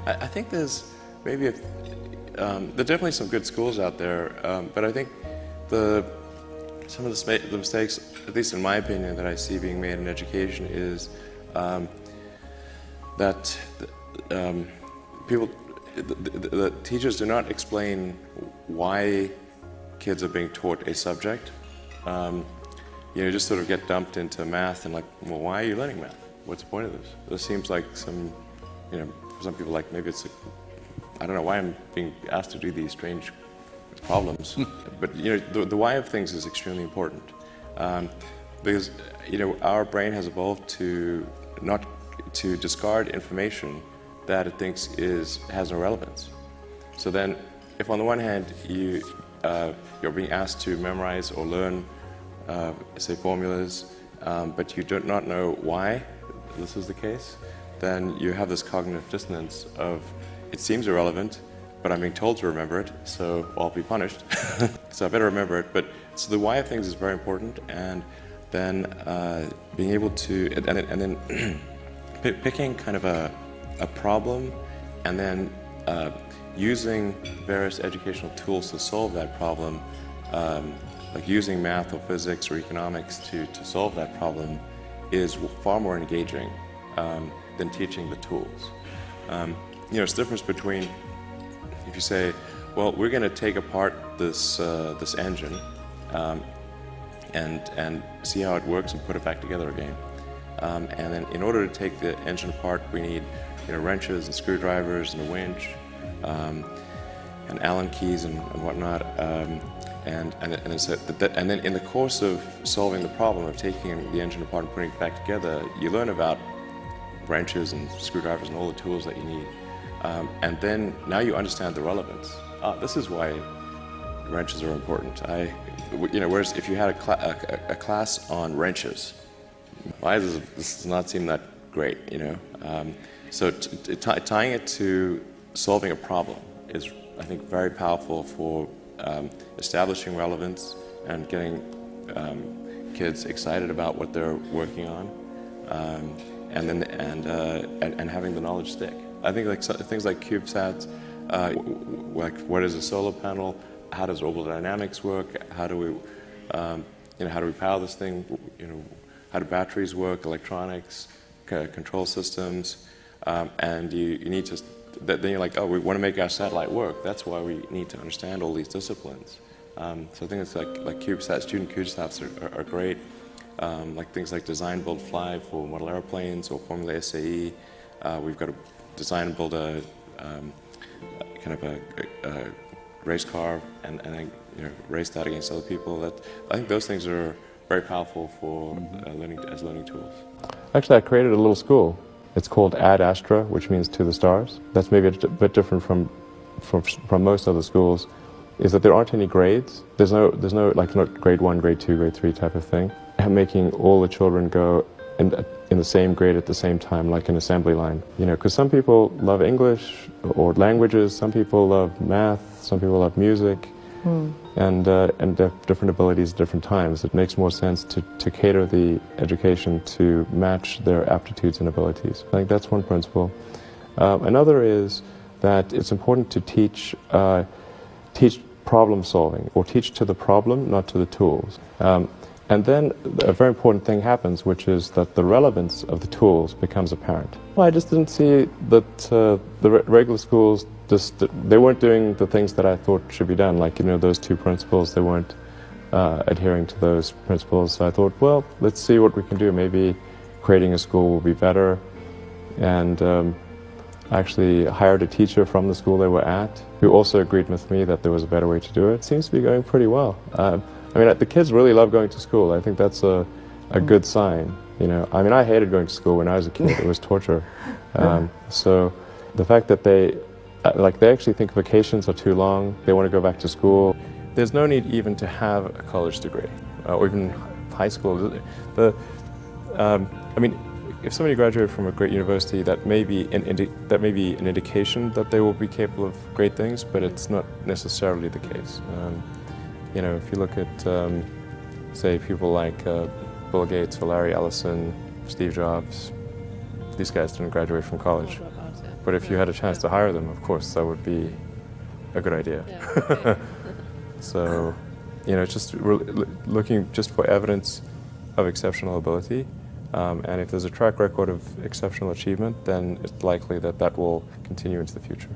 I think there's maybe there are definitely some good schools out there, but I think some of the mistakes, at least in my opinion, that I see being made in education is that the teachers do not explain why kids are being taught a subject. You just sort of get dumped into math and like, well, why are you learning math? What's the point of this? This seems like some, for some people, like maybe it's, I don't know why I'm being asked to do these strange problems, but the why of things is extremely important, because our brain has evolved to discard information that it thinks has no relevance. So then, if on the one hand you're being asked to memorize or learn, say, formulas, but you do not know why this is the case, then you have this cognitive dissonance of, it seems irrelevant, but I'm being told to remember it, so I'll be punished. So I better remember it. But so the why of things is very important, and then being able to, and then picking kind of a problem, and then using various educational tools to solve that problem, like using math or physics or economics to solve that problem, is far more engaging than teaching the tools. It's the difference between if you say, well, we're going to take apart this engine and see how it works and put it back together again. And then in order to take the engine apart, we need wrenches and screwdrivers and a winch and Allen keys and whatnot. And then in the course of solving the problem of taking the engine apart and putting it back together, you learn about wrenches and screwdrivers and all the tools that you need. And then now you understand the relevance. This is why wrenches are important. Whereas if you had a class on wrenches, why does this not seem that great? So tying it to solving a problem is, I think, very powerful for establishing relevance and getting kids excited about what they're working on, and having the knowledge stick. I think things like CubeSats, like what is a solar panel, how does orbital dynamics work, how do we power this thing, how do batteries work, electronics, control systems, and you need to. Then you're like, oh, we want to make our satellite work. That's why we need to understand all these disciplines. So I think it's like CubeSats, student CubeSats are great. Like things like design, build, fly for model airplanes or Formula SAE. We've got to design and build a kind of a race car and then race that against other people. I think those things are very powerful for learning tools. Actually, I created a little school. It's called Ad Astra, which means to the stars. That's maybe a bit different from most other schools, is that there aren't any grades. There's no like not grade 1, grade 2, grade 3 type of thing. Making all the children go in the same grade at the same time, like an assembly line. Because some people love English or languages, some people love math, some people love music, and they have different abilities at different times. It makes more sense to cater the education to match their aptitudes and abilities. I think that's one principle. Another is that it's important to teach problem solving, or teach to the problem, not to the tools. And then a very important thing happens, which is that the relevance of the tools becomes apparent. Well, I just didn't see that the regular schools, they weren't doing the things that I thought should be done, like, those two principles. They weren't adhering to those principles. So I thought, well, let's see what we can do. Maybe creating a school will be better. And I actually hired a teacher from the school they were at, who also agreed with me that there was a better way to do it. It seems to be going pretty well. The kids really love going to school. I think that's a good sign. I hated going to school when I was a kid. It was torture. So the fact that they actually think vacations are too long, they want to go back to school. There's no need even to have a college degree, or even high school. If somebody graduated from a great university, that may be an indication that they will be capable of great things, but it's not necessarily the case. If you look at, say, people like Bill Gates or Larry Ellison, Steve Jobs, these guys didn't graduate from college. But if you had a chance to hire them, of course, that would be a good idea. Yeah, okay. So, it's just looking just for evidence of exceptional ability. And if there's a track record of exceptional achievement, then it's likely that that will continue into the future.